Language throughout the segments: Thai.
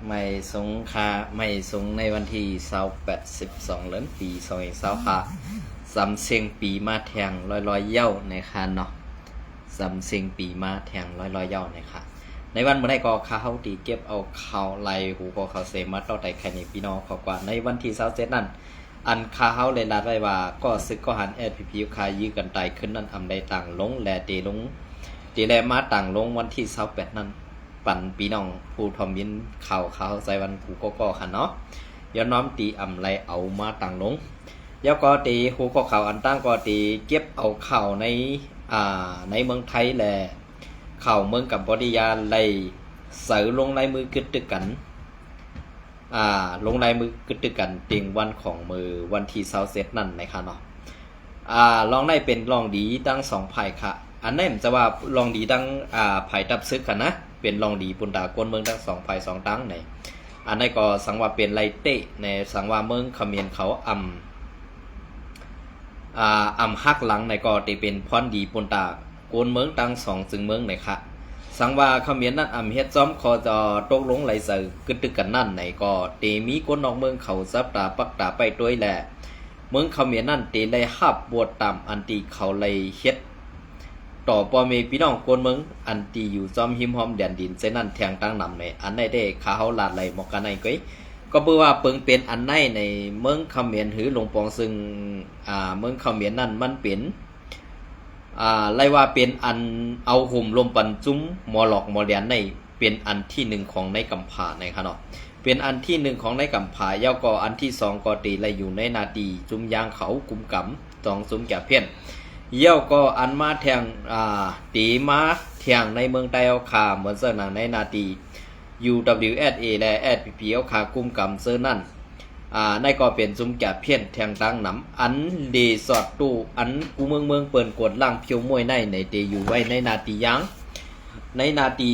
ไม่สงค่าไม่สงในวันที่12เดือนปี2025ค่ะสำเสียงปีมาแทงร้อยเย้าในค่ะเนาะสำเสียงปีมาแทงร้อยเย้าในค่ะในวันเมื่อไรก็ข้าวตีเก็บเอาข่าวไล่หูก็ข่าวเสมาต่อแต่แค่นี้พี่น้องขอกว่าในวันที่27นั่นอันข้าวเลยลาดไว้ว่าก็ซึกก็หันพีคายื้อกันตายขึ้นนั่นอำใดต่างลงแลเตลงตีแลมาต่างลงวันที่28นั่นปั่นพี่น้องผู้ทอมยินข่าวใจวันผูก็ค่ะเนาะย้อนน้อมตีอำไรเอามาต่างลงแล้วก็ตีหูก็ข่าวอันตั้งก็ตีเก็บเอาข่าวในเมืองไทยแหละข่าวเมืองกัมพูชาไล่เสือลงลายมือกึดตึกกันลงลายมือกึดตึกกันเตียงวันของมือวันที่27นั่นนะคะเนาะลองได้เป็นลองดีตั้ง2ภายค่ะอันนี้มันจะว่าลองดีตั้งภายตับซึกกันนะเป็นลองดีปุนตากวนเมืองทั้ง2ภาย2ตั้งในอันนี้ก็สังว่าเป็นไลเตะในสังว่าเมืองเขมรเขาฮักหลังในก็ได้เป็นพรดีปุนตาโกนเมืองตั้ง2จึงเมืองไหนคะสังว่าเขมรนั่นเฮ็ดซ้อมคอจะตกลงไหลเสือกึดตึกกันนั่นไหนก็เตมีคนนอกเมืองเขาซับตาปักตาไปด้วยแหละเมืองเขมรนั่นเตเลยฮับบวชตามอันตีเขาเลยเฮ็ดต่อปอเมพี่น้องคนเมืองอันตีอยู่จอมหิมหอมแดนดินเส้นนั่นแทงตั้งนำในอันไหนได้ขาเฮาลาดไหลหมอกกันไหนก็เพื่อว่าเปิงเป็นอันไหนในเมืองเขมรหรือหลวงปองซึ่งเมืองเขมรนั่นมันเป็นไล่ว่าเป็นอันเอาห่มลมปันจุ้มมอหลอกมอเลียนในเป็นอันที่1ของในกัมพาในค่ะเนาะเป็นอันที่1ของในกัมพาเย้าก็อันที่2ก็ตีไล่อยู่ในนาตีจุ้มยางเขากุมกำจองจุ้มแก่เพี้ยนเย้าก็อันมาแทงตีมาแทงในเมืองไต้เอาคาเหมือนเสื้อหนังในนาตี UWSA และ SPP เอาคากุมกำเสื้อนั่นในก็เป็นจุ้มแก่เพี้ยนแทงตั้งน้ำอันดีสอดตู้อันกูเมืองเปิ่นกดล่างเพียวมวยในเตอยู่ไว้ในนาตียังในนาตี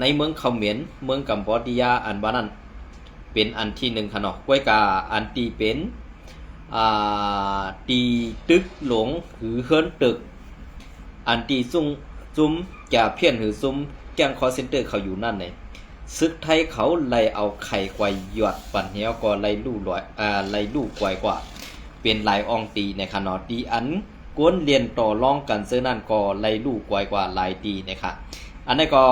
ในเมืองเขมรเมืองกัมพูชาอันบ้านนั้นเป็นอันที่1ค่ะเนาะก้วยกาอันตีเป็นตีตึกหลงหรือเฮิรนตึกอันตีจุ้มแก่เพี้ยนหรือจุ้มแกงคอเซ็นเตอร์เขาอยู่นั่นเลยซึกไทยเขาไล่เอาไข่ควายหยอดปั่นเหี้ยวก็ไล่ลู่ลอยไล่ลู่กวายกว่าเป็นลายอองตีในขณะตีอันกวนเรียนต่อรองกันเสื้อนั่นก็ไล่ลู่กวายกว่าลายตีนะคะอันนี้ก็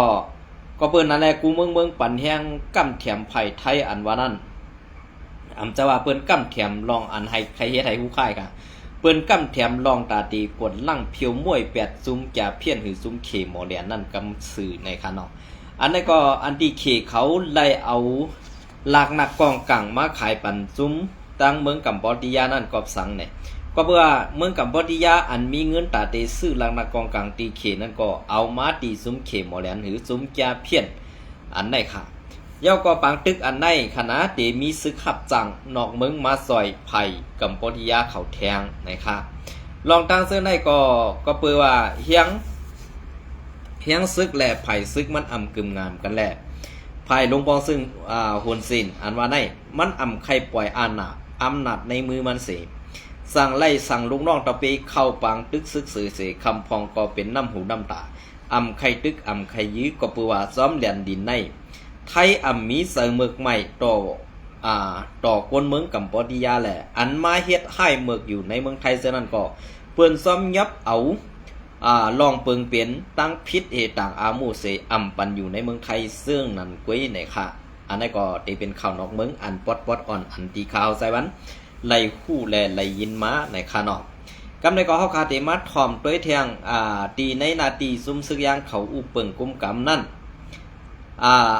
เปิ้นนั่นแหละกูเมืองปั่นแห้งกำแถมไผ่ไทยอันว่านั่นจะว่าเปิ้นกำแถมลองอันให้ใครเฮ็ดให้ฮู้ค่ายค่ะเปิ้นกำแถมลองตาตีกดลั่งเพียวมวย8ซุ้มแก่เพี้ยนหือซุ้มเขหมอแดนนั่นกำสื่อในค่ะเนาะอันนี้ก็อันที่เคเขาไล่เอาหลักนักกองกังมาขายปันซุ้มตั้งเมืองกัมพูชานั่นกอบสังเนี่ยก็เพื่อเมืองกัมพูชาอันมีเงินตาเตซื้อหลักนักกองกังตีเคนั่นก็เอามาตีซุ้มเคหมอแหลนหรือซุ้มแก่เพี้ยนอันไหนค่ะเย้าก็ปังตึกอันไหนคณะเตมีซึกขับจังนอกเมืองมาซอยไผ่กัมพูชาเขาแทงนะคะลองตั้งเสื้อไหนก็เพื่อว่าเฮียงซึกแหละไผ่ซึกมันกึมงามกันแหละไผ่ลงปองซึ่งฮุนซินอันว่าในมันไข่ปล่อยอำนาจในมือมันเสสั่งไล่สั่งลูกน้องตะเปเข้าปังตึกซึกสื่อเสคำพองก็เป็นน้ำหูน้ำตาไข่ตึกไข่ยื้อก็เปือว่าซ้อมเหรียญดินในไทยมีเสมอกใหม่ต่อกวนเมืองกัมพูชาแหละอันมาเฮ็ดให้เมือกอยู่ในเมืองไทยเท่านั้นก็เปิ้นซ้อมยับเอาลองเปิงเปลี่ยนตั้งพิษต่างอามูเสปันอยู่ในเมืองไทยซึ่งนั่นกุ้ยไหนค่ะอันนี้ก็ได้เป็นข่าวนอกเมืองอันปอดอ่อนอันตีข่าวใส่วันไล่คู่แลไล่ยินมาในค่ะเนาะกำในก็เฮาคาเตมาถ่อมด้วยแทงตีในนาตีซุ่มซึกยางเขาอุเปิงกุมกำนั่น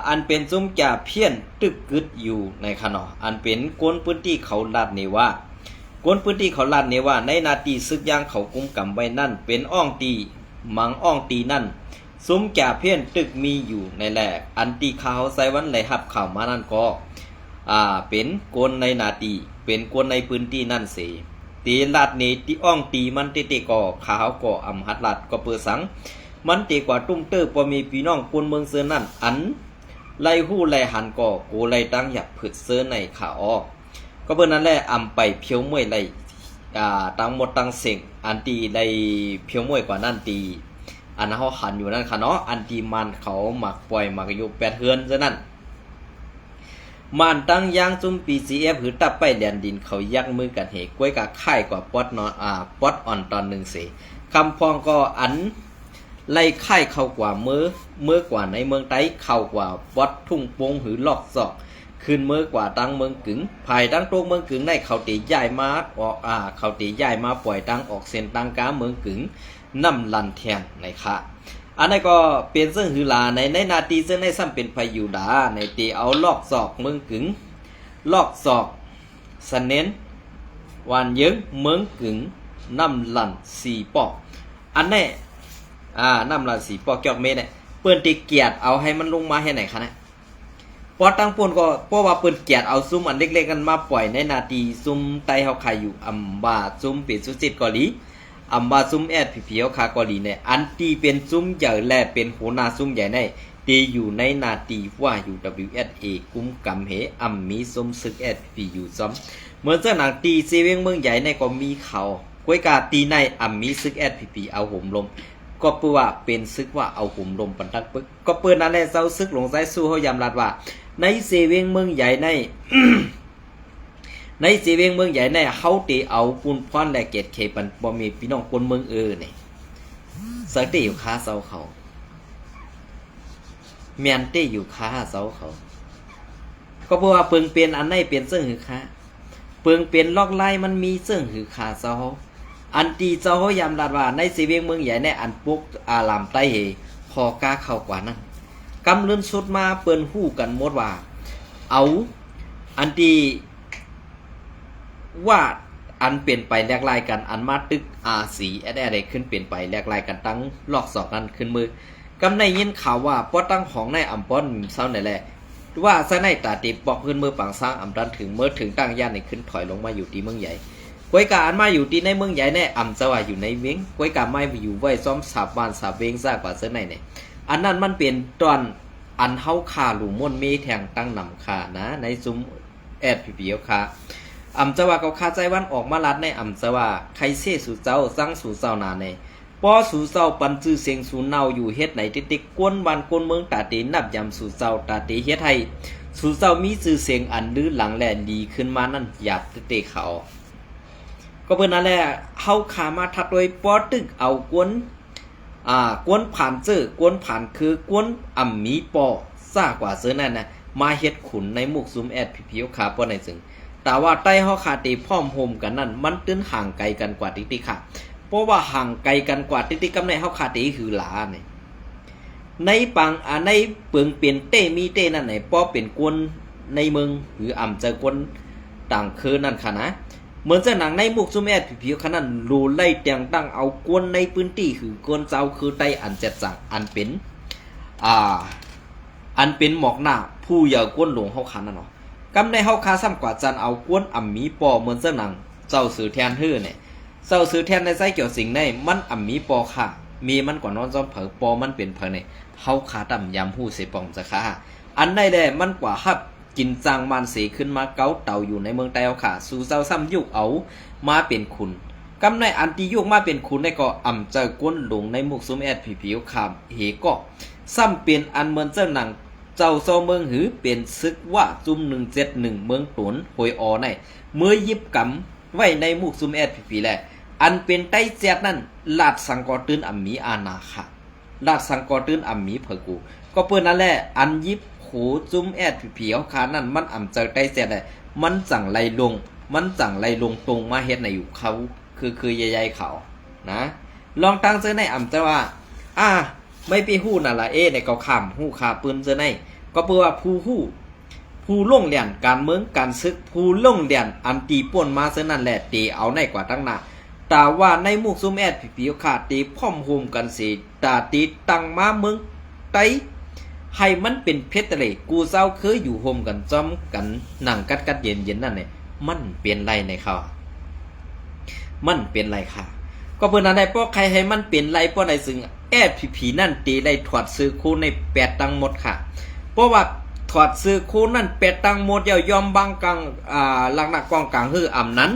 อันเป็นซุ่มจ่าเพี้ยนตึกกึดอยู่ในค่ะเนาะอันเป็นกวนพื้นที่เขาลาดนี่ว่าคนพื้นที่เขาลาดเนี่ยว่าในนาทีซึกย่างเขากุมกำไว้นั่นเป็นอ่องตีมังอ่องตีนั่นซุ้มแก่เพี้ยนตึกมีอยู่ในแหลกอันตีข่าวใส่วันไหลหับข่าวมานั่นก็เป็นกวนในนาทีเป็นกวนในพื้นที่นั่นเสียตีลาดนี่ที่อ่องตีมันเตะก่อข่าวก่อหัดลาดก็เปิดสังมันเตะกว่าตุ้มเตอร์พอมีพี่น้องคนเมืองเสือนั่นอันไล่หู้ไล่หันก่อกูไล่ตั้งหยับผึดเสือในข่าวก็เพื่อนนั่นแหละไปเพียวมวยไล่ตั้งหมดตั้งเสียงอันตีไล่เพียวมวยกว่านั่นตีอันเขาหันอยู่นั่นค่ะเนาะอันตีมันเขาหมักปล่อยหมักอยู่8 เฮือนซะนั่น มานตั้งย่างจุ่ม PCF หือตับไปแดนดินเขายักมือกันเหกล้วยกะค่ายกว่าป๊อดนอนป๊อดอ่อนตอนหนึ่งเสคำพองก็อันไล่ค่ายเข้ากว่าเมื่อกว่าในเมืองไต้เข้ากว่าป๊อดทุ่งปงหือลอกซอกขึ้นเมื่อกว่าตั้งเมืองกึ๋งภายตั้งโตเมืองกึ๋งในเขาตีย้ายมาออกเขาตีย้ายมาปล่อยตั้งออกเส้นตั้งกาเมืองกึ๋งน้ำลันแทงในค่ะอันนี้ก็เป็นซึ่งหือลาในนาทีซึ่งในซ้ำเป็นพายุดาในตีเอาลอกซอกเมืองกึ๋งลอกซอกสเน้นวันเยิงเมืองกึ๋งน้ำลันสีปอกอันนี้น้ำลันสีปอกเกี่ยวเมเนี่ยเปิ้นตีเกียดเอาให้มันลงมาให้ไหนคะเนี่ยพอตั้งปนก็เพราะว่าเปิ้นเกียดเอาซุ้มอันเล็กๆกันมาปล่อยในนาทีซุ้มไตเฮาขายอยู่อัมบาซุ้มเป็นสุจิตเกาหลีอัมบาซุ้มแอดผีเฮาคาเกาหลีเนี่ยอันตีเป็นซุ้มใหญ่และเป็นหัวหน้าซุ้มใหญ่ในตีอยู่ในนาทีว่าอยู่ WSA กุมกำเหอัมมีซุ้มซึกแอดผีอยู่ซ้ำเหมือนเจ้าหนังตีเซเว่งเมืองใหญ่ในก็มีเขาก้วยกาตีในอัมมีซึกแอดผีเอาห่มลมก็เปื้อว่าเป็นซึกว่าเอาห่มลมปันตักปึกก็เปิ้นนั่นแหละเจ้าซึกหลงใจสู้เฮายำรัดว่าในเซเว่งเมืองใหญ่ใน ในเซเว่งเมืองใหญ่ในเฮาตีเอาปูนพรและเกตเคปันบ่มีพี่น้องคนเมืองนี่สักตีอยู่ค้าเซาเขาแม่นตีอยู่ค้าเซาเขาก็เพราะว่าเปิงเป็นอันไหนเป็นซึ่งหือค้าเปิงเป็นลอกไล่มันมีซึ่งหือค้าเซาอันตีเจ้าเฮายำรัดว่าในเซเว่งเมืองใหญ่ในอันปุกอาลามใต้เหพอกล้าเข้ากว่านั้นกำเลื่อนสุดมาเปิ้นฮู้กันหมดว่าเอาอันที่ว่าอันเปลี่ยนไปแลกลายกันอันมาตึกสีอะไรขึ้นเปลี่ยนไปแลกลายกันตั้งลอกศอกกันขึ้นมือกำในยินข่าวว่าป้อตั้งของในอัมป้อนเศร้าไหนแหละว่าซะในตาติปอกขึ้นมือปังสร้างอัมดันถึงเมื่อถึงตั้งย่านในขึ้นถอยลงมาอยู่ที่เมืองใหญ่กวยกาอันมาอยู่ที่ในเมืองใหญ่ในอัมจะว่าอยู่ในเวียงกวยกาไม่อยู่ไว้ซ้อมสาบบ้านสาบเวียงซากว่าเส้นไหนเนี่ยอันนั้นมันเป็นตอนอันเฮาคาหลุมม่วนเมแทงตั้งนำคานะในซุ้มแอดผีเฮาคาอำจะว่าเขาคาใจวันออกมาลัดในอำจะว่าใครเสสู่เจ้าสร้างสู่เจ้านาในป้อสู่เจ้าปันจื้อเสียงสู่เนาอยู่เฮ็ดไหนติ๊กๆกวนบ้านกวนเมืองตาตีนับยำสู่เจ้าตาตีเฮ็ดให้สู่เจ้ามีชื่อเสียงอันลือหลังแลดีขึ้นมานั่นหยาบเตะเขาก็เพิ่นนั่นแหละเฮาขามาทัดโดยป้อตึกเอากวนผ่านเจอกวนผ่านคือกวนอ่ำมีปอซ่ากว่าเสือนั่นนะมาเฮ็ดขุนในมุกซุมแอดผิวขาป้อในซึ่งแต่ว่าใต้เฮาขาตีพร้อมโฮมกันนั่นมันตื้นห่างไกลกันกว่าติ๊กๆค่ะเพราะว่าห่างไกลกันกว่าติ๊กๆกำในเฮาขาตีคือหลาเนี่ยในปังในเปิงเปลี่ยนเต้มีเต้นั่นไหนป้อเป็นกวนในเมืองหรืออ่ำเจอกวนต่างคือนั่นค่ะนะเหมือนจะหนังในมุกซุมแอดผิวขนาดรูไล่แต่งตั้งเอากวนในพื้นที่คือกวนเจ้าคือใต้อันเจ็ดจังอันเป็นหมอกหน้าผู้อย่ากวนหลวงเฮาคันนั่นเนาะกำในเฮาคาซ้ำกว่าจันเอากวนอ่ำมีปอเหมือนจะหนังเจ้าสื่อแทนฮื้อเนี่ยเจ้าสื่อแทนในไส้เกี่ยวสิ่งในมันอ่ำมีปอค่ะมีมันกว่านอนจอมเผอปอมันเป็นเผอเนี่ยเฮาคาต่ำยำหู้เสปองจะค่ะอันในแดมันกว่าฮับกินจางมันเสขึ้นมาเก้าเต่าอยู่ในเมืองไต้เอาค่ะสู่เจ้าซ้ำยุกเอามาเป็นคุณกำในอันที่ยุกมาเป็นคุณในก็อ่ำเจอก้นหลงในมุกซุมแอดผิวขามเหก็ซ้ำเป็นอันเหมือนเจ้าหนังเจ้าโซเมืองหือเป็นซึกว่าจุ่ม171เมืองตุนหวยออในเมื่อยิบกำไว้ในมุกซุมแอดผีแหละอันเป็นใต้เจ็ดนั่นลาดสังกอตื้นอ่ำมีอาณาค่ะลาดสังกอตื้นอ่ำมีเผอกูก็เปิ้นนั่นแหละอันยิบโหจุ้มแอดผีเอาขานั่นมันอ่ำเจอใต้เจ็ดเลยมันจังไรลงตรงมาเฮ็ดในอยู่เขาคือใหญ่ๆเขานะลองตั้งเจอในอ่ำจะว่าไม่ไปฮู้นั่นละในเกาข้ามฮู้ขาปืนเจอในก็เปื่อว่าผู้ลงเรียนการเมืองการศึกผู้ลงเรียนอันตีป่นมาเซนั่นแหละตีเอาในกว่าตั้งหน้าแต่ว่าในมุกซุมแอดผีขาตีพร้อมโฮมกันสิตาตีตั้งมาเมืองไต้ให้มันเป็นเพชรเลยกูเจ้าเคยอยู่โฮมกันจอมกันหนังกัดเย็นนั่นเนี่ยมันเปลี่ยนไรในเขามันเปลี่ยนไรค่ะก็เพิ่นอันใดป้อใครให้มันเปลี่ยนไรป้อใดซึ่งแอดผีนั่นตีได้ถอดซื้อคู่ใน8ตังหมดค่ะเพราะว่าถอดซื้อคู่นั่น8ตังหมดยอมบางกลางหลังหน้ากองกลางคือนั้น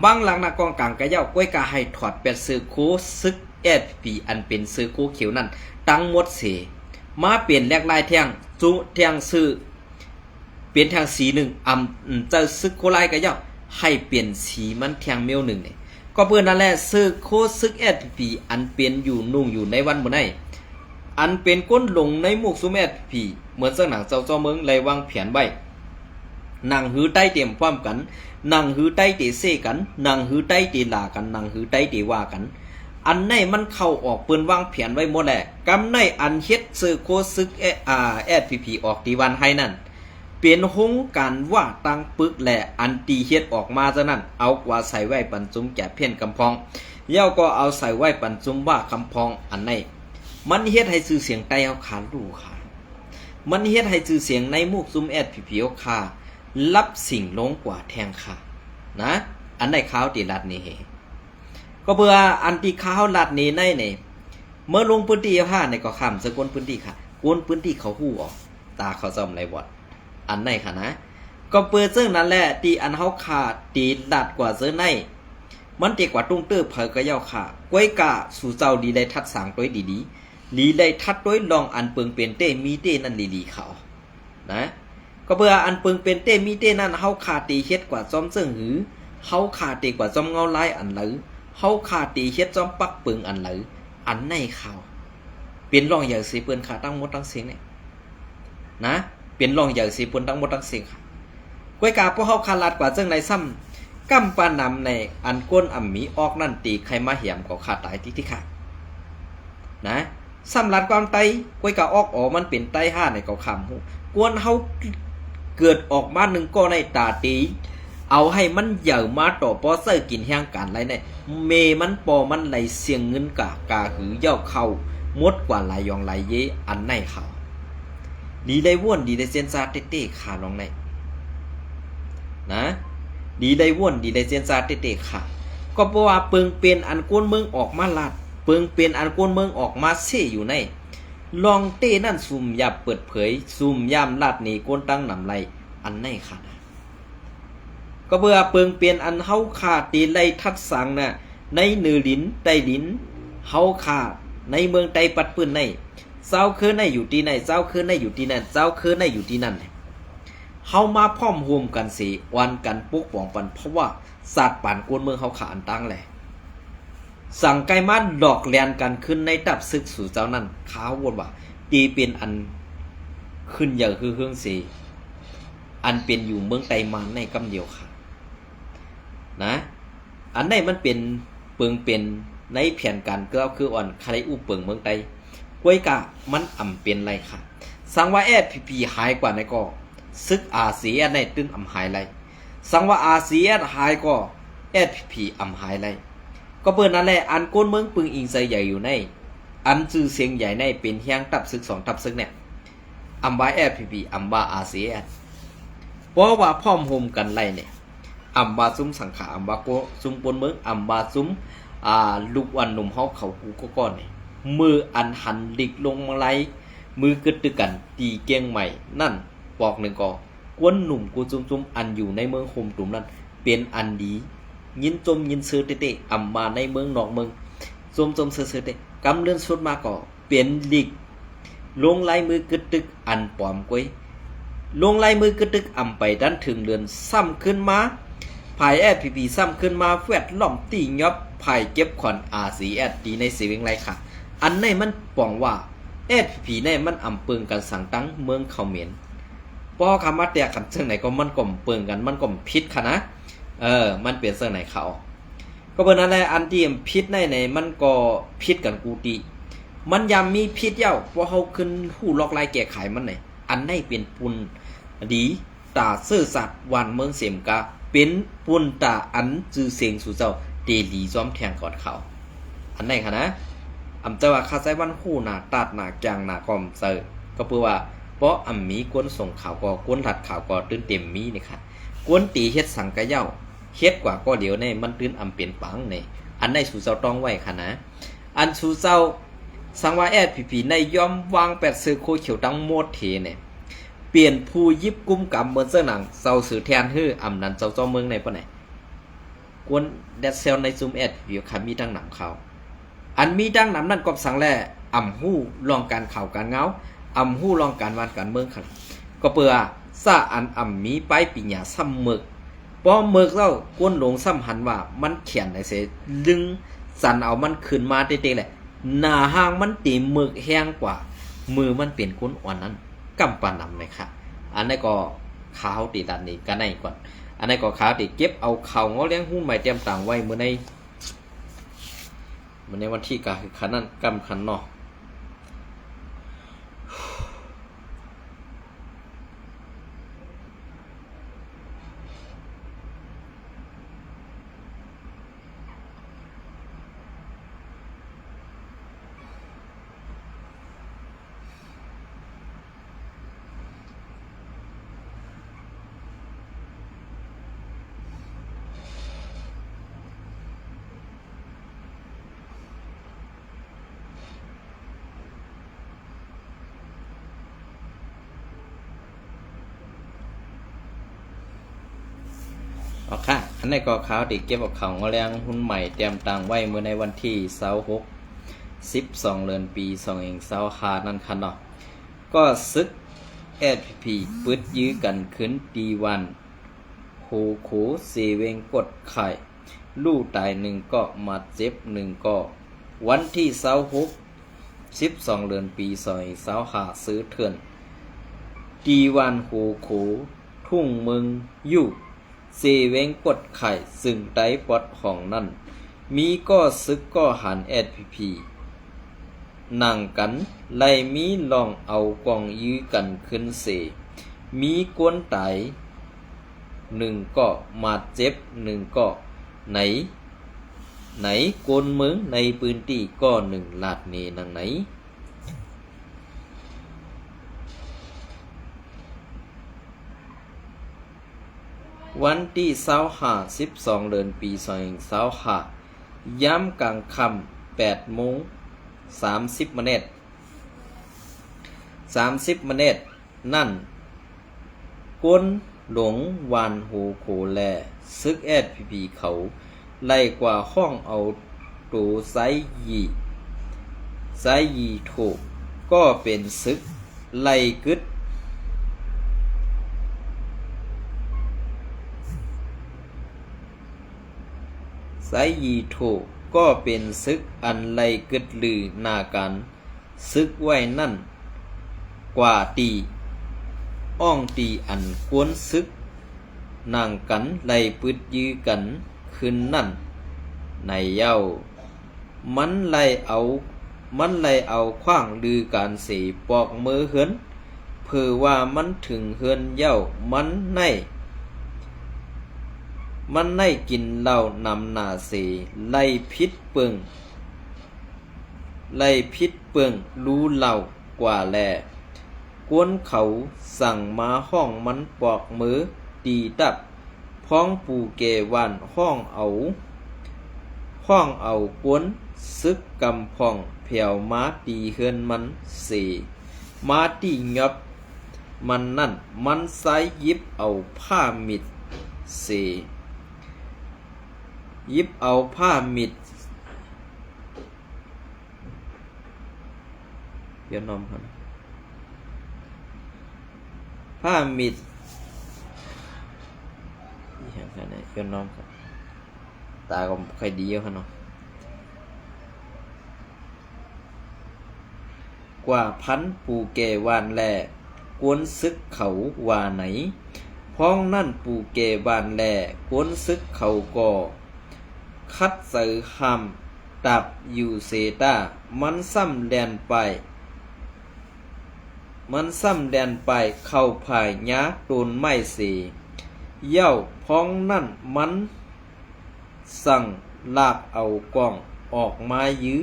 บางหลังหน้ากองกลางก็ย่อกล้วยกาให้ถอด8ซื้อคู่ซึกแอดผีอันเป็นซื้อคู่เขียวนั่นตั้งหมดเสมาเปลี่ยนแลกลายเที่ยงจุเที่ยงซื้อ ปลี่ยนทางสีหนึ่งเจ้าซึกโคไลก็ย่อให้เปลี่ยนสีมันทางเมลหนึ่งเนี่ยก็เพื่อนั่นแหละซึกโคซึกแอดพีอันเป็นอยู่นุ่งอยู่ในวันบนไหนอันเป็นก้นลงในหมวกซุมแอดพีเหมือนเสื้อหนังเจ้าเมืองเลยวางแผนไว้นางหือใต้เตรียมความกันนางหือใต้เตเซกันนางหือใต้เตลากันนางหือใต้เตว่ากันอันไหนมันเข้าออกเปิ้นวางแผนไว้หมดแหละกำในอันเฮ็ดซึกโคซึกแอดพีออกตีวันให้นั่นเป็นหงการว่าตั้งปึกและอันตีเฮ็ดออกมาซะนั่นเอากว่าใส่ไว้ปันจุมแก่เพี้ยนกำพองเย้าก็เอาใส่ไว้ปันจุมว่ากำพองอันไหนมันเฮ็ดให้ชื่อเสียงไตเอาขาลูค่ะมันเฮ็ดให้ชื่อเสียงในมุกซุมแอดพีเอาค่ะรับสิ่งลงกว่าแทงค่ะนะอันไหนข้าวตีรัดนี่เฮก็เพื่ออันตีข้าวรัดนี้ในเนี่ยเมื่อลงพื้นที่ผ้าในก็ข้ามสกลพื้นที่ค่ะกวนพื้นที่เขาหู้ออกตาเขาจอมไรวอดอันไหนค่ะนะก็เปิดเสื้อนั่นแหละตีอันเฮาขาดตีดัดกว่าเสื้อในมันตีกว่าตุ้งเตื้อเผยก็เย้าค่ะก้วยกะสู่เจ้าดีได้ทัดสางตัวดีๆลีได้ทัดด้วยลองอันเปิงเป็นเต้มีเต้นั่นลีๆเขานะก็เพื่ออันเปิงเป็นเต้มีเต้นั่นเฮาขาดตีเฮ็ดกว่าจอมเสื้อหือเฮาขาดตีกว่าจอมเงาลายอันหรือเฮาขาดตีเฮ็ดจอมปักเปิงอันหรืออันในเขาเป็นรองอย่างสิเปิ้นขาตั้งหมดตั้งเสียงเนี่ยนะเป็นรองอย่างสิเปิ้นตั้งหมดตั้งเสียงค่ะก้วยกาพวกเฮาขาดลาดกว่าจังไดซ้ำกำปานำในอันก้นอ่ำมีออกนั่นตีใครมาเหี่ยมก็ขาดตายที่ค่ะนะซ้ำลาดความไตก้วยกาออกมันเป็นไต5ในก็คำฮู้กวนเฮาเกิดออกมาหนึ่งก็ในตาตีเอาให้มันเหย่อมาต่อปอเซอร์กินแห่งการไรเนี่ยเมมันปอมันไหลเสียงเงินกาหือเย่าเข้ามดกว่าไหลยองไหลเยอันในเขาดีได้ว่นดีได้เซียนซาเต้ขาน้องในนะดีได้ว่นดีได้เซียนซาเต้ขาก็เพราะว่าเปิงเป็นอันก้นเมืองออกมาลาดเปิงเป็นอันก้นเมืองออกมาเซ่อยู่ในลองเต้นั่นซุ่มยับเปิดเผยซุ่มย่ำลาดนี่ก้นตั้งนำไรอันในค่ะก็เบื่อเปิงเปลี่ยนอันเฮาขาดตีไล่ทัดสังน่ะในเหนือลิ้นใต้ลิ้นเฮาขาดในเมืองใต้ปัดปืนในเจ้าคือในอยู่ที่ไหนเจ้าคือในอยู่ที่นั่นเจ้าคือในอยู่ที่นั่นเฮามาพร้อมรวมกันสิวันกันปกป้องปันเพราะว่าศาสตร์ป่านกวนเมืองเฮาขาอันตั้งแหละสั่งไกมาดอกแลนกันขึ้นในตับศึกสู่เจ้านั้นข้าววนว่าตีเป็นอันขึ้นอย่างคือเฮืองสิอันเป็นอยู่เมืองไต้มาในกำเดียวค่ะนะอันไหนมันเป็นเปิงเป็นในแผนการเกล้าคืออ่อนใครอู้เปิงเมืองไต้ก้วยกะมันอ่ำเป็นไรค่ะสังว่าแอดพีหายกว่าในก็ซึกอาเซียนในตื้นอ่ำหายไรสังว่าอาเซียนหายก็แอดพีอ่ำหายไรก็เปิดนั่นแหละอันก้นเมืองปึงอิงใจใหญ่อยู่ในอันจื่อเสียงใหญ่ในเป็นเฮียงตับซึก2 ทับซึกเนี่ยอ่ำว่าแอดพีอ่ำว่าอาเซียนเพราะว่าพร้อมโฮมกันไรเนี่ยอัมบาซุมสังขาอัมบาโกซุมปนเมืองอัมบาซุมลูกอันหนุ่มเฮาเขาหูก็ก้อนนี่มืออันหันหลีกลงมาไลมือกึดตึกันตีเกียงใหม่นั่นปอกหนึ่งก็กวนหนุ่มกูจุ่มอันอยู่ในเมืองโฮมตุ่มนั้นเป็นอันดียินจมยินเสือเตะอัมมาในเมืองนอกเมืองจมเสือเตะกำเลื่อนสุดมาก็เป็นหลีกลงไลมือกึดตึกอันปอมก้อยลงลายมือกระตึกอ่ำไปด้านถึงเรือนซ้ำขึ้นมาภายแอดพีซ้ำขึ้นมาแฟดล่อมตียอบภายเก็บขอนRCSดีในสีวิงไรค่ะอันในมันปองว่าแอดพีในมันอ่ำเปิงกันสั่งตั้งเมืองเขมรปอคำว่าแต่กันเชิงไหนก็มันก่อมเปิงกันมันก่อมพิษค่ะนะมันเปลี่ยนเชิงไหนเขาก็เป็นอะไรอันที่พิษในมันก็พิษกันกูตีมันยามมีพิษเย้าพอเขาขึ้นหูล็อกลายแก้ไขมันไหนอันในเป็นปุ่นดีตาซื่อสัตว์วันเมืองเสียมกาเป็นปุ่นตาอันจือเสียงสู่เจ้าเดลีซ้อมแทงก่อนเขาอันไหนคะนะอำเจ้าว่าคาใจวันหู้หนาตัดหนาจางหนากอมเซอก็เพื่อว่าเพราะอำมีก้นส่งข่าวก็ก้นถัดข่าวก็ตื่นเต็มมีนี่ค่ะก้นตีเฮ็ดสังกะเย้าเฮ็ดกว่าก็เดี๋ยวในมันตื่นอำเปลี่ยนปังในอันในสู่เจ้าต้องไว้ค่ะนะอันสู่เจ้าสังว่าแอดพีในย่อมวาง8ซื้อโคเขียวตั้งโมดเทเนี่ยเปลี่ยนผู้ยิบกุมกำเหมือนเสื้อหนังเซาสื่อแทนฮื้ออำนันเจ้าเมืองในปะไหนกวนแดดเซลในซูมแอดอยู่ค่ะมีดังหนำเขาอันมีดังหนำนั่นก็สังแล่อำหู้ลองการข่าวการเงาอำหู้ลองการวันการเมืองค่ะก็เปื่อ ซาอันอ่ำมีไปปิญญาซ้ำเมึกพอเมึกแล้วกวนหลงซ้ำหันว่ามันเขียนได้เสดึงสันเอามันขึ้นมาเต๊ะๆแหละหน้าห้างมันตีเมึกแห้งกว่ามือมันเปลี่ยนก้นอ่อนนั้นกำปานำเลยค่ะอันนี้ก็ข้าวตีดันนี้กันได้ก่อนอันนี้ก็ข้าวตีเก็บเอาข้าวงอเลี้ยงหุ้นใหม่เตรียมต่างไว้เมื่อในวันที่กะคือขันนั้นกำขันเนาะเอาค่ะอันนี้ก็ข้าวติเก็บเอาข้าวงอเลี้ยงหุ้นใหม่เตรียมต่างไว้เมื่อในวันที่26 เดือนปี2525นั่นค่ะเนาะก็ซึก SPP ปึดยื้อกันขึ้นตีวันโหโขเซเวงกดไข่ลู่ตาย1ก็มาเจ็บ1ก็วันที่12 เดือนปี2525ซื้อเถื่อนตีวันโหโขทุ่งเมืองยู่เซเวงกดไข่ซึ่งไต้ปอดของนั่นมีก็ซึกก็หัน SPP นั่งกันไล่มีลองเอากองยื้อกันขึ้นเสมีกวนตาย1ก็มาเจ็บ1ก็ไหนกวนเมืองในพื้นที่ก็1ลาดเนนังไหนวันที่12 เดือนปี2525ย้ำกลางค่ำ8:30 นั่นกวนหลงวานโหโขแลซึก SPP เขาไล่กว่าห้องเอาตูไซยีโถก็เป็นซึกไล่กึดไซยีโถก็เป็นซึกอันไล่กึดลือหน้ากันซึกไว้นั่นกว่าตีอ้องตีอันกวนซึกนางกันไล่ปึดยื้อกันขึ้นนั่นในเย้ามันไล่เอาขว้างลือการเสปอกมือเฮือนเพื่อว่ามันถึงเฮือนเย้ามันในกินเหล้านำหน้าเสไล่พิษเปิงรู้เหล้ากว่าแลกวนเขาสั่งมาห้องมันปอกมือตีตับพ้องปูเกวันห้องเอากวนซึกกำพองเผียวมาตีเฮือนมันเสมาตีงับมันนั่นมันใส่ยิบเอาผ้ามิดเสยิบเอาผ้ามิดเดี๋ยวนอมครับผ้ามิดอย่างไรเนี่ยเดี๋ยวนอมครับตาก็ใครดีครับเนาะกว่าพันปูเกวานแลกวนซึกเขาว่าไหนพ้องนั่นปูเกวานแลกวนซึกเขาก็คัดเสือหำตับอยู่เซตามันซ้ำแดนไปเข้าภายยาโดนไม้เสเย้าพ้องนั่นมันสั่งลากเอากล้องออกมายื้อ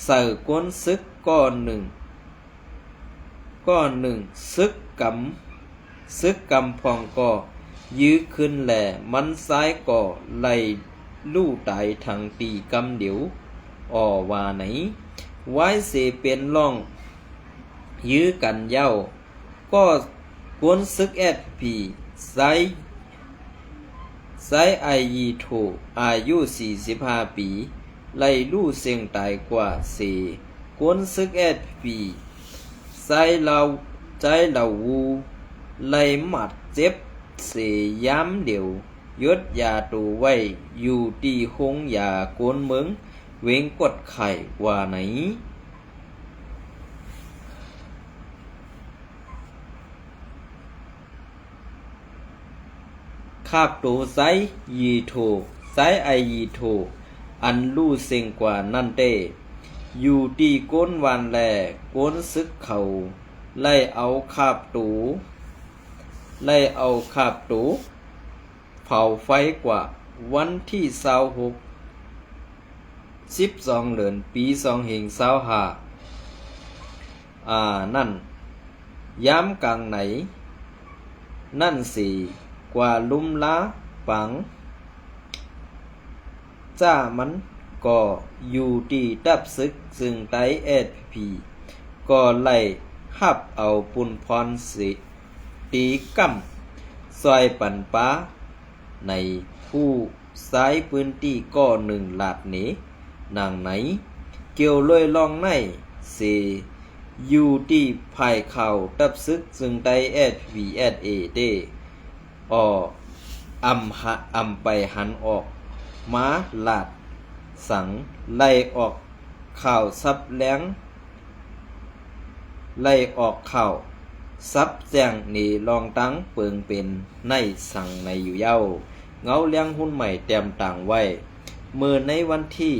เสือกวนซึกก้อนหนึ่งซึกกำพองก็ยื้อขึ้นแหล่มันซ้ายก่อไล่ลู่ตายทางตีกำเดียวว่าไหนไว้เสเป็นล่องยื้อกันเย้าก็กวนซึกSPPไซไอยีโถอายุ45 ปีไล่ลู่เสียงตายกว่าเสกวนซึกSPPไซเราใจ ใจเหล่าวูไล่หมัดเจ็บเสียย้ำเดียวยศยาตูไว้อยู่ตีหงยาโกนเมืองเวงกดไข่ว่าไหนคาบโตไซยีโทไซไอยีโทอันลู่เซ็งกว่านั่นเต้อยู่ตีก้นวันแลก้นซึกเขาไล่เอาคาบตูไล่เอาคาบตูเผาไฟกว่าวันที่26 12เดือนปี2525นั่นย้ำกลางไหนนั่นสิกว่าลุ่มล้าปังจ้ามันก็อยู่ที่ดับซึกซึ่งไตเอสพีก็ไล่หับเอาปุนพรสิตีกั้มซอยปันป้าในผู้ซ้ายพื้นที่ก็1 ลาดหนีนางไหนเกี่ยวลอยลองในเสอยู่ที่ภายเข่าดับซึกซึ่งไตเอสพีเอสเอเดอำไปหันออกม้าลาดสังไล่ออกข่าวซับแหลงไล่ออกข่าวซับแจ้งหนีลองตั้งเปิงเป็นในสั่งในอยู่เย้าเงาเลี้ยงหุ้นใหม่เตรียมต่างไว้เมื่อในวันที่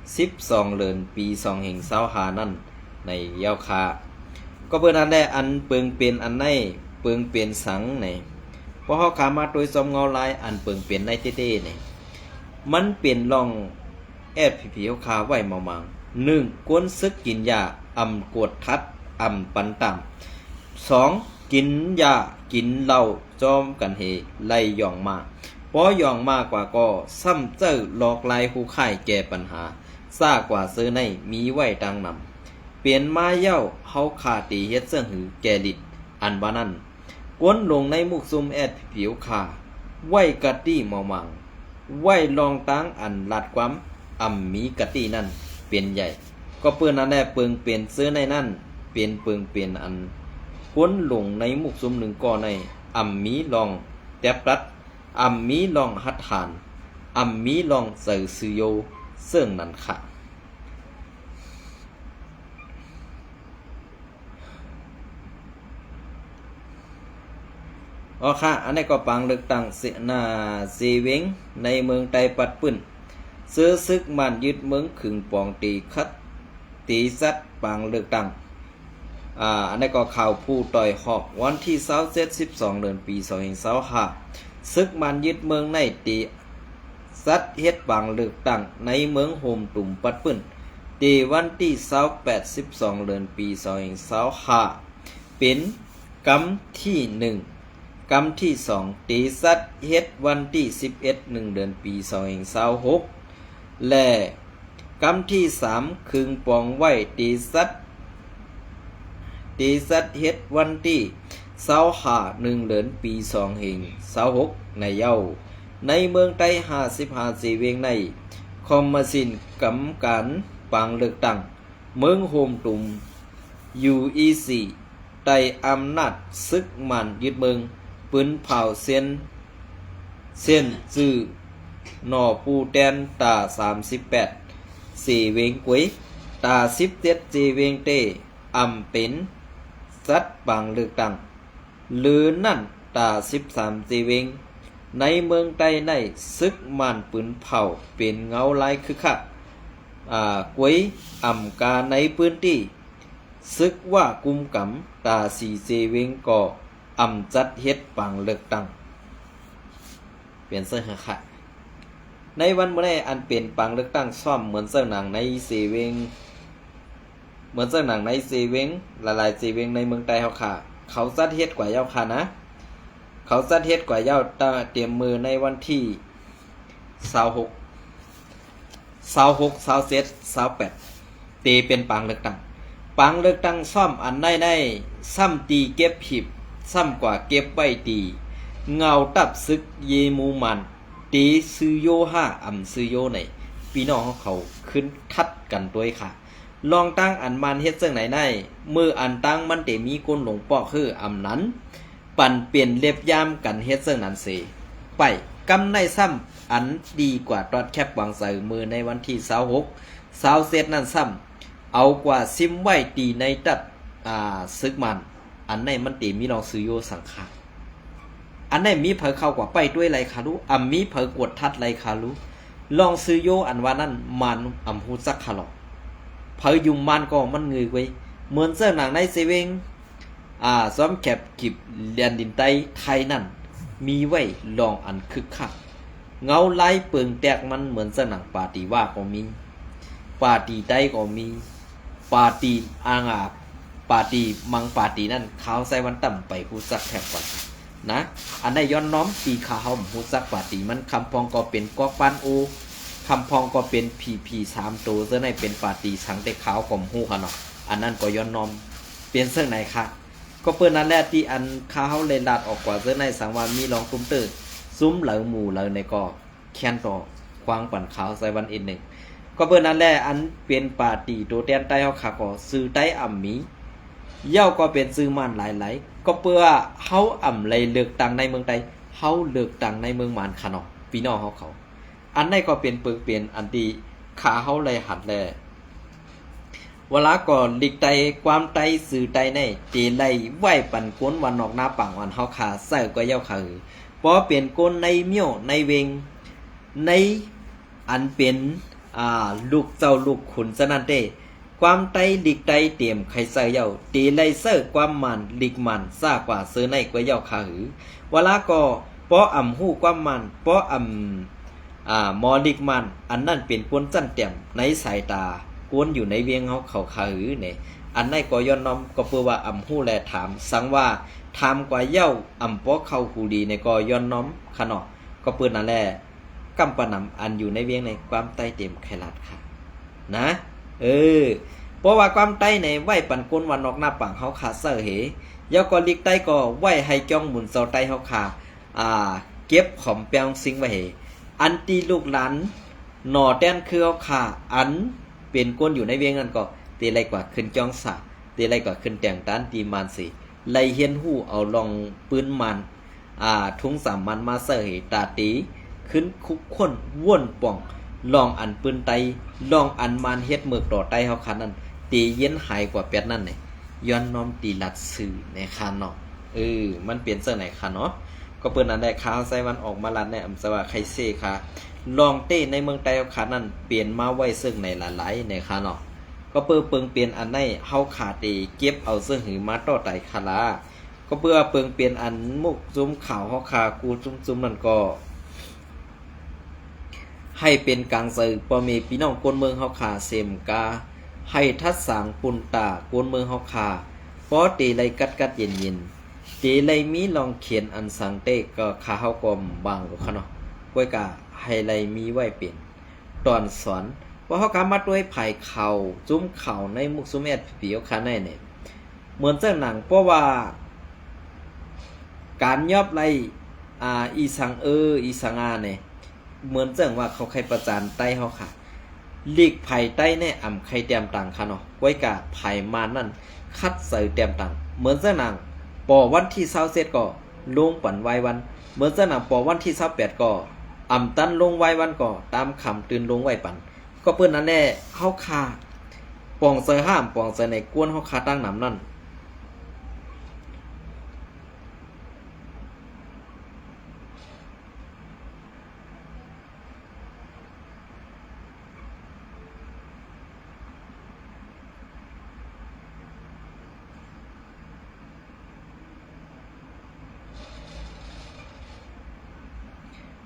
12 เดือนปี2525นั่นในเย้าคาก็เปิดอันได้อันเปิงเป็นอันในเปิงเป็นสังในพอเขาขามาโดยซอมเงาลายอันเปิงเป็นในเต้ๆเนี่ยมันเป็นลองแอดผีเขาขาไว้เมามัง1ก้นซึกกินยาอำกวดทัดอำปันต่ำ2กินยากินเหล้าจอมกันเฮไล่ย่องมาพอย่องมากกว่าก็ซ้ำเจ้าหลอกลายคู่ค่ายแก้ปัญหาซ่ากว่าซื้อในมีไว้ดังนำเปลี่ยนมาเย้าเฮาขาตีเฮ็ดเสื้อหือแก่ลิดอันว่านั้นก้นลงในมุกซุมแอดผิวขาไว้กะตี้เมามังไว้ลองตั้งอันลาดความมีกะตี้นั่นเป็นใหญ่ก็เปิ้นนั่นแหละเปิงเป็นซื้อในนั่นเป็นเปิงเป็นอันก้นลงในมุกซุม1ก่อในมีลองแตบรัดมีลองหัดฐานมีลองใส่ซื้อโยเสื่องนั่นค่ะค่ะอันนี้ก็ปังเลือกตั้งเสนาซีเวงในเมืองไตปัดปื้นซื้อซึกมันยึดเมืองขึงปองตีคัดตีซัดปังเลือกตั้งอันนี้ก็ข่าวผู้ต่อยหอกวันที่12 เดือนปี2525ซึกมันยึดเมืองในตีซัดเฮ็ดปังเลือกตั้งในเมืองโฮมตุ่มปัดปื้นตีวันที่12 เดือนปี2525เป็นกำที่1กำที่2ตีสัตเฮ็ดวันที่11 เดือนปี2526และกำที่3คึงปองไว้ตีสัตเฮ็ดวันที่25 เดือนปี2526ในเย้าในเมืองไต้55 สีเวงในคอมมาสินกำการปังเลือกตั้งเมืองโฮมตุ่ม UEC ไต้อำนาจซึกมันยึดเมืองปืนเผาเส้นจื้อหน่อปูแตนตา38สีเวงกวยตา17สีเวงเตเป็นสัตปังเลือกตั้งหรือนั่นตา13สีเวงในเมืองใต้ในซึกมันปืนเผาเป็นเงาลายคือค่ะกวยกาในพื้นที่ซึกว่ากุมกำตาสีสีเวงก่อจัดเฮ็ดปังเลือกตั้งเปลี่ยนเสื้อค่ะในวันเมื่อนี้อันเป็นปังเลือกตั้งซ่อมเหมือนเสื้อหนังในสีเวงหลายๆสีเวงในเมืองไต้เฮาค่ะเขาจัดเฮ็ดกว่าเย้าค่ะนะเขาจัดเฮ็ดกว่าเย้าเตรียมมือในวันที่26 27 28ตีเป็นปังเลือกตั้งซ่อมอันในซ้ำตีเก็บหิบซ้ำกว่าเก็บไว้ตีเงาตับซึกเยมูมันตีซื้อโย5ซื้อโยไหนพี่น้องเขาขึ้นทัดกันด้วยค่ะ ลองตั้งอันมันเฮ็ดจังไหนได้มืออันตั้งมันเตมีก้นหลงปอกคืออำนั้นปั่นเปลี่ยนเล็บยามกันเฮ็ดจังนั้นเสไปกำในซ้ำอันดีกว่าตอดแคบวางใส่มือในวันที่26 27นั้นซ้ำเอากว่าซิมไว้ตีในตัดซึกมันอันไหนมันเตมีลองซื้อโยสังขารอันไหนมีเผยเข้ากว่าไปด้วยไรคารุมีเผยกดทัดไรคารุลองซื้อโยอันว่านั้นมันฮูซักคาลอเผยยุมมันก็มันเงยไว้เหมือนเสื้อหนังในเซเวงซ้อมแคบกิบเลียนดินไตไทยนั่นมีไว้ลองอันคึกคักเงาไล่เปิงแตกมันเหมือนเสื้อหนังปาตีว่าก็มีปาตีไตก็มีปาตีปาตีมังปาตีนั่นขาวใส่วันต่ำไปฮูซักแคบกว่านะอันได้ย้อนน้อมตีขาวฮูซักปาตีมันคำพองก็เป็นกอกปานโอคำพองก็เป็นพี3ตัวเสื้อในเป็นปาตีสังเตขาวกลมหูค่ะเนาะอันนั้นก็ย้อนน้อมเปลี่ยนเสื้อไหนคะก็เปิ้นนั่นแหละที่อันข้าวเลยลาดออกกว่าเสื้อในสังว่ามีรองตุ้มเตอร์ซุ้มเหลาหมู่เหลาในก็แค้นต่อควางปั่นขาวใส่วัน1ก็เปิ้นนั่นแหละอันเป็นปาตีตัวแตนใต้เฮาค่ะก็ซื้อใต้อ่ำมีเย้าก็เป็นซื้อมันหลายๆก็เพื่อเฮาอ่ำเลยเลือกตั้งในเมืองใดเฮาเลือกตั้งในเมืองมานค่ะเนาะพี่น้องเฮาเขาอันนี้ก็เป็นเปิงเปลี่ยนอันที่ขาเฮาเลยหัดแลเวลาก่อนลิกไตความไตสื่อไตในตีไลไหวปั่นก้นวันนอกหน้าปังวันเฮาขาใส่ก็เย้าขาเพราะเปลี่ยนก้นในเมี่ยวในเวงในอันเป็นลูกเจ้าลูกขุนซะนั่นเด้ความไตลิกไตเตรียมไข่ใส่เย้าตีไลเซอร์ความมันลิกมันซ่ากว่าเสื้อในก็เย้าขาเวลาก็เพราะฮู้ความมันเพราะมอลิกมันอันนั้นเป็นก้นจั่นเต็มในสายตากวนอยู่ในเวียงเขาขาหือเนี่ยอันนั้นก็ย้อนน้อมก็เพื่อว่าฮู้แลถามสังว่าถามกว่าเย้าปอเข้าหูดีในก็ย้อนน้อมขะเนาะก็เปิ้นนั่นแหละกำปะนำอันอยู่ในเวียงในความใต้เต็มไขลาดค่ะนะเพราะว่าความใต้ในไหวปันก้นวันนอกหน้าปังเฮาขาเซอร์เหยาก็ลิกใต้ก็ไหวให้จ้องหมุนเซาใต้เฮาขาเก็บขอมแปงซิงไว้อันตีลูกหลานหน่อแต้นคือเฮาขาอันเป็นก้นอยู่ในเวียงนั่นก็ตีไรกว่าขึ้นจ้องสาตีไรกว่าขึ้นแต่งต้านตีมันสิไลเฮียนหู้เอาลองปืนมันทุง3มันมาเสยตาตีขึ้นคุกคนว่นป่องลองอันปืนไตลองอันมันเฮ็ดเมือกต่อไตเฮาคันนั้นตีเย็นหายกว่าเป็ดนั่นนี่ย้อนน้อมตีลัดสื่อในคานเนาะมันเปลี่ยนเสื้อไหนคะเนาะก็เปิ้นอันได้ข้าวใส่มันออกมาลัดในอำสว่าไคเซ่ค่ะลองเต้ในเมืองไต้ขานั้นเปลี่ยนมาไว้ซึ่งในหลายๆในค่ะเนาะก็เปิงเปลี่ยนอันในเฮาขาตีเก็บเอาซึ่งหือมาต่อไตคาลาก็เพื่อเปิงเปลี่ยนอันมุกซุ้มขาวเฮาขากูซุ้มนั่นก็ให้เป็นกลางซื่อบ่มีพี่น้องคนเมืองเฮาขาเสมกาให้ทัดสางปุนตาคนเมืองเฮาขาพอตีไลกัดเย็นๆตีไลมีลองเขียนอันสังเตก็ขาเฮาก็บางกว่าค่ะเนาะก้อยกาไฮไลมีไว้เป็นตอนสอนว่าเขากำมัดด้วยไผ่เข่าจุ้มเข่าในมุกซุมแอดผีเอาคันได้เนี่ยเหมือนเจ้าหนังเพราะว่าการยอบไรอีสังอีสังเนี่ยเหมือนเจ้าว่าเขาใครประจานใต้เขาค่ะลีกไผ่ใต้เนี่ยใครเตรียมตังค่ะเนาะไว้กะไผ่มานั่นคัดใส่เตรียมตังเหมือนเจ้าหนังปอวันที่27ก็ลงปั่นไว้วันเหมือนเจ้าหนังปอวันที่28ก็ตันลงไว้วันก่อตามคำตื่นลงไว้ปันก็เปิ้นนั่นแน่เฮาคาปองเซอห้ามปองเซอในกวนเฮาคาตั้งน้ำนั่น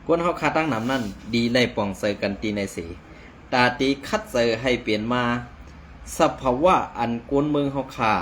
กวนเฮาคาตั้งน้ำนั่นดีไล่ปองเซอกันตีในสีตาตีคัดเซอให้เปลี่ยนมาสภาวะอันกวนเมืองเฮาคา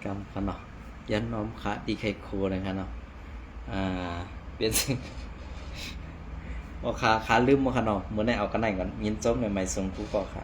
กำขะเนาะยันน้อมขาตีไข่โคนะครับเนาะเปลี่ยนสิ่งว่าขาลืมบ่คะเนาะมื้อนี้เอากันไหนก่อนยินจบใหม่ๆส่งครูก่อค่ะ